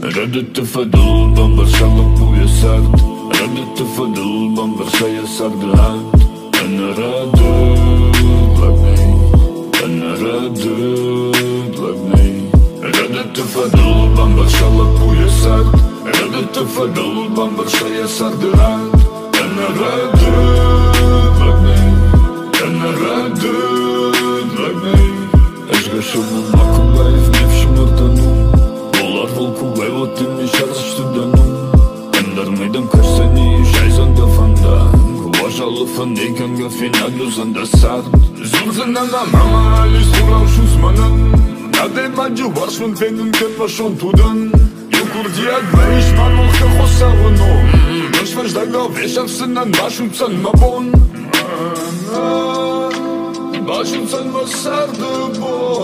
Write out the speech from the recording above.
ردت فدل برشلق ويا سرد ردت فدل برشايا سرد هاد أنا ردد لقني أنا ردد لقني ردت فدل برشلق ويا سرد ردت فدل برشايا سرد هاد أنا ردد لقني أنا ردد لقني أشغى شغل معكم بايف نفش مرتنو Волкувай вот ты мне сейчас что дану Эндармейдам кашсани шайзан да фандан Уважалы фанейкан гафинаду зандасад Зурзанана мама али сурау шусманан Надей маджу баршман фенин кен машон тудан Юкурдият бейш манолха хосавано Ношваш дага вешавсынан башунцан мабон Башунцан масарду бон